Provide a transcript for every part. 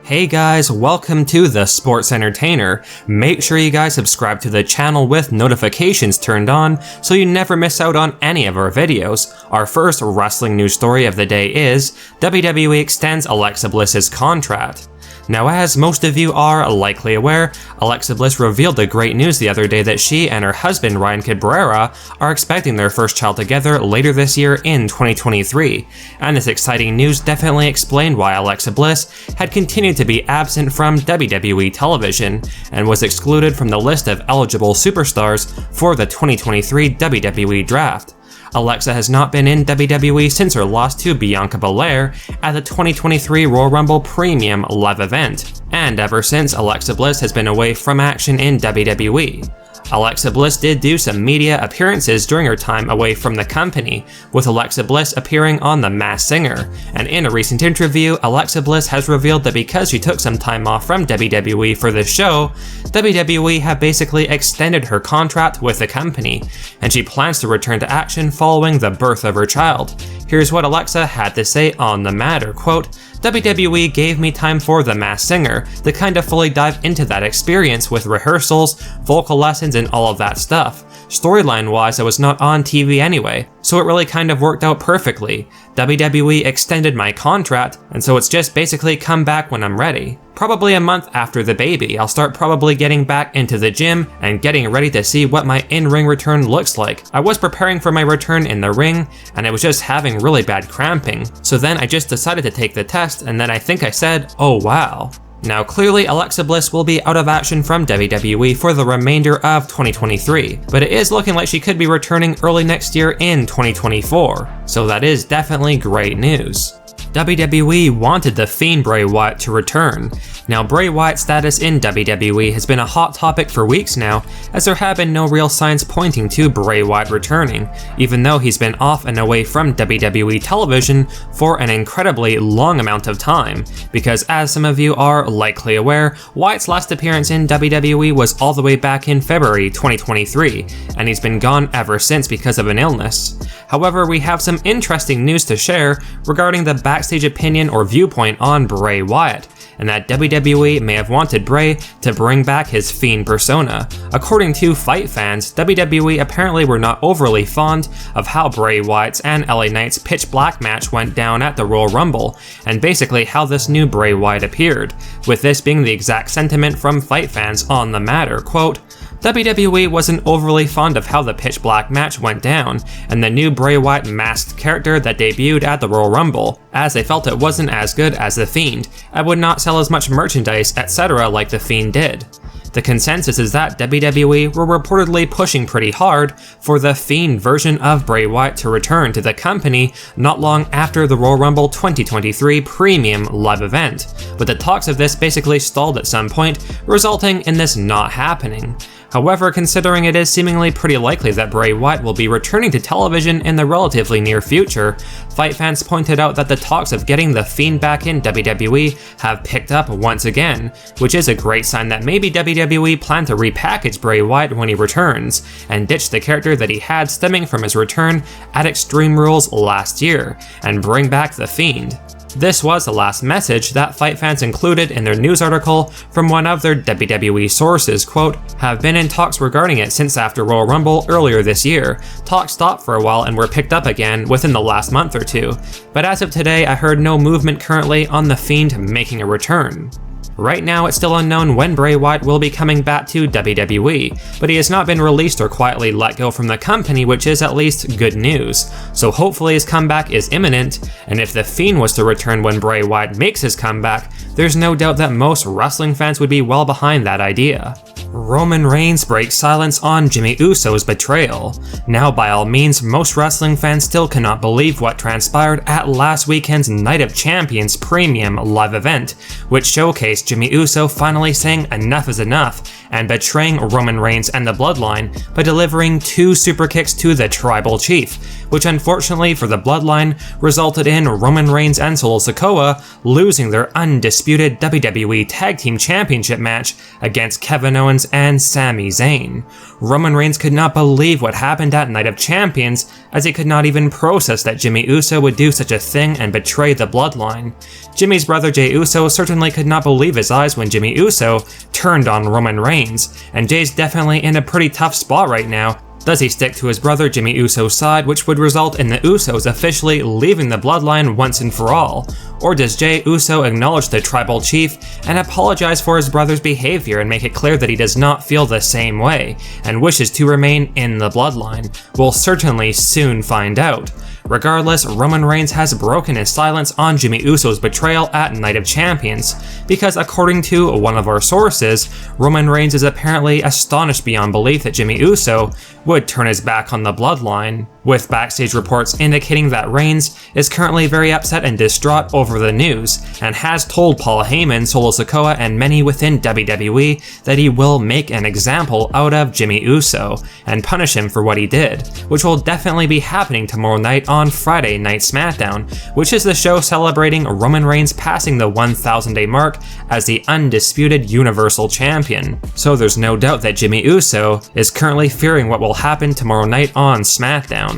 Hey guys, welcome to The Sports Entertainer. Make sure you guys subscribe to the channel with notifications turned on so you never miss out on any of our videos. Our first wrestling news story of the day is WWE extends Alexa Bliss's contract. Now, as most of you are likely aware, Alexa Bliss revealed the great news the other day that she and her husband Ryan Cabrera are expecting their first child together later this year in 2023, and this exciting news definitely explained why Alexa Bliss had continued to be absent from WWE television and was excluded from the list of eligible superstars for the 2023 WWE Draft. Alexa has not been in WWE since her loss to Bianca Belair at the 2023 Royal Rumble Premium Live event, and ever since Alexa Bliss has been away from action in WWE. Alexa Bliss did do some media appearances during her time away from the company, with Alexa Bliss appearing on The Masked Singer, and in a recent interview, Alexa Bliss has revealed that because she took some time off from WWE for this show, WWE have basically extended her contract with the company, and she plans to return to action following the birth of her child. Here's what Alexa had to say on the matter, quote, "WWE gave me time for The Masked Singer to kind of fully dive into that experience with rehearsals, vocal lessons, and all of that stuff. Storyline wise, I was not on TV anyway, so it really kind of worked out perfectly. WWE extended my contract, and so it's just basically come back when I'm ready. Probably a month after the baby, I'll start probably getting back into the gym and getting ready to see what my in-ring return looks like. I was preparing for my return in the ring, and I was just having really bad cramping. So then I just decided to take the test, and then I think I said, oh wow." Now clearly Alexa Bliss will be out of action from WWE for the remainder of 2023, but it is looking like she could be returning early next year in 2024, so that is definitely great news. WWE wanted The Fiend Bray Wyatt to return. Now, Bray Wyatt's status in WWE has been a hot topic for weeks now, as there have been no real signs pointing to Bray Wyatt returning, even though he's been off and away from WWE television for an incredibly long amount of time, because as some of you are likely aware, Wyatt's last appearance in WWE was all the way back in February 2023, and he's been gone ever since because of an illness. However, we have some interesting news to share regarding the backstage opinion or viewpoint on Bray Wyatt, and that WWE may have wanted Bray to bring back his Fiend persona. According to Fight Fans, WWE apparently were not overly fond of how Bray Wyatt's and LA Knight's Pitch Black match went down at the Royal Rumble, and basically how this new Bray Wyatt appeared, with this being the exact sentiment from Fight Fans on the matter, quote, "WWE wasn't overly fond of how the Pitch Black match went down, and the new Bray Wyatt masked character that debuted at the Royal Rumble, as they felt it wasn't as good as The Fiend, and would not sell as much merchandise, etc. like The Fiend did. The consensus is that WWE were reportedly pushing pretty hard for the Fiend version of Bray Wyatt to return to the company not long after the Royal Rumble 2023 Premium Live event, but the talks of this basically stalled at some point, resulting in this not happening. However, considering it is seemingly pretty likely that Bray Wyatt will be returning to television in the relatively near future, Fight Fans pointed out that the talks of getting The Fiend back in WWE have picked up once again, which is a great sign that maybe WWE plan to repackage Bray Wyatt when he returns, and ditch the character that he had stemming from his return at Extreme Rules last year, and bring back The Fiend. This was the last message that Fight Fans included in their news article from one of their WWE sources, quote, "Have been in talks regarding it since after Royal Rumble earlier this year. Talks stopped for a while and were picked up again within the last month or two. But as of today, I heard no movement currently on The Fiend making a return." Right now, it's still unknown when Bray Wyatt will be coming back to WWE, but he has not been released or quietly let go from the company, which is at least good news. So hopefully his comeback is imminent, and if The Fiend was to return when Bray Wyatt makes his comeback, there's no doubt that most wrestling fans would be well behind that idea. Roman Reigns breaks silence on Jimmy Uso's betrayal. Now, by all means, most wrestling fans still cannot believe what transpired at last weekend's Night of Champions Premium Live event, which showcased Jimmy Uso finally saying enough is enough and betraying Roman Reigns and the Bloodline by delivering 2 super kicks to the Tribal Chief, which unfortunately for the Bloodline resulted in Roman Reigns and Sikoa losing their undisputed WWE Tag Team Championship match against Kevin Owens and Sami Zayn. Roman Reigns could not believe what happened at Night of Champions, as he could not even process that Jimmy Uso would do such a thing and betray the Bloodline. Jimmy's brother Jey Uso certainly could not believe his eyes when Jimmy Uso turned on Roman Reigns, and Jey's definitely in a pretty tough spot right now. Does he stick to his brother Jimmy Uso's side, which would result in the Usos officially leaving the Bloodline once and for all? Or does Jey Uso acknowledge the tribal chief and apologize for his brother's behavior and make it clear that he does not feel the same way and wishes to remain in the Bloodline? We'll certainly soon find out. Regardless, Roman Reigns has broken his silence on Jimmy Uso's betrayal at Night of Champions, because according to one of our sources, Roman Reigns is apparently astonished beyond belief that Jimmy Uso would turn his back on the Bloodline, with backstage reports indicating that Reigns is currently very upset and distraught over the news, and has told Paul Heyman, Solo Sikoa, and many within WWE that he will make an example out of Jimmy Uso and punish him for what he did, which will definitely be happening tomorrow night on Friday Night SmackDown, which is the show celebrating Roman Reigns passing the 1,000-day mark as the Undisputed Universal Champion. So there's no doubt that Jimmy Uso is currently fearing what will happen tomorrow night on SmackDown.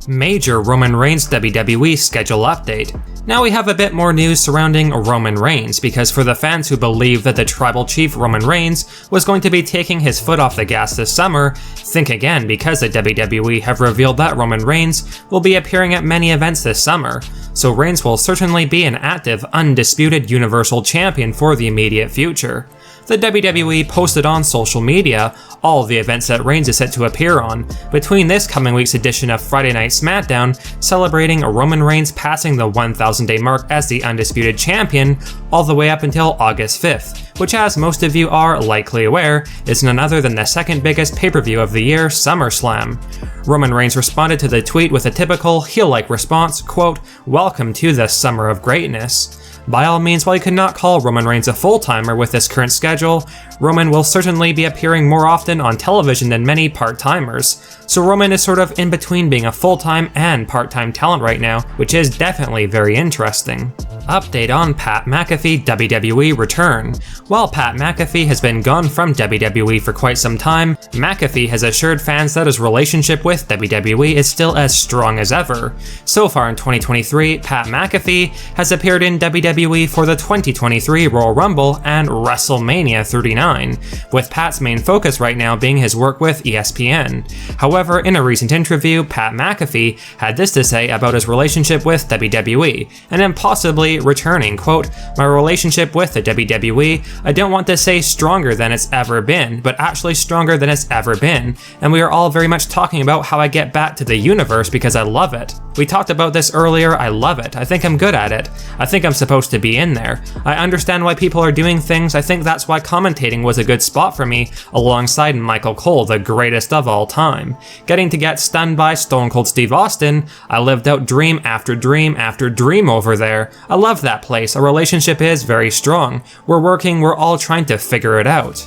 Major Roman Reigns WWE schedule update. Now we have a bit more news surrounding Roman Reigns, because for the fans who believe that the tribal chief Roman Reigns was going to be taking his foot off the gas this summer, think again, because the WWE have revealed that Roman Reigns will be appearing at many events this summer, so Reigns will certainly be an active, undisputed Universal Champion for the immediate future. The WWE posted on social media all of the events that Reigns is set to appear on between this coming week's edition of Friday Night SmackDown, celebrating Roman Reigns passing the 1,000-day mark as the Undisputed Champion, all the way up until August 5th, which, as most of you are likely aware, is none other than the second biggest pay-per-view of the year, SummerSlam. Roman Reigns responded to the tweet with a typical heel-like response, quote, "Welcome to the Summer of Greatness." By all means, while you could not call Roman Reigns a full-timer with this current schedule, Roman will certainly be appearing more often on television than many part-timers. So Roman is sort of in between being a full-time and part-time talent right now, which is definitely very interesting. Update on Pat McAfee WWE return. While Pat McAfee has been gone from WWE for quite some time, McAfee has assured fans that his relationship with WWE is still as strong as ever. So far in 2023, Pat McAfee has appeared in WWE for the 2023 Royal Rumble and WrestleMania 39, with Pat's main focus right now being his work with ESPN. However, in a recent interview, Pat McAfee had this to say about his relationship with WWE, and him possibly returning, quote, "My relationship with the WWE, I don't want to say stronger than it's ever been, but actually stronger than it's ever been, and we are all very much talking about how I get back to the universe because I love it. We talked about this earlier, I love it, I think I'm good at it, I think I'm supposed to be in there. I understand why people are doing things, I think that's why commentating was a good spot for me, alongside Michael Cole, the greatest of all time. Getting to get stunned by Stone Cold Steve Austin, I lived out dream after dream after dream over there. I love that place, our relationship is very strong. We're working, we're all trying to figure it out."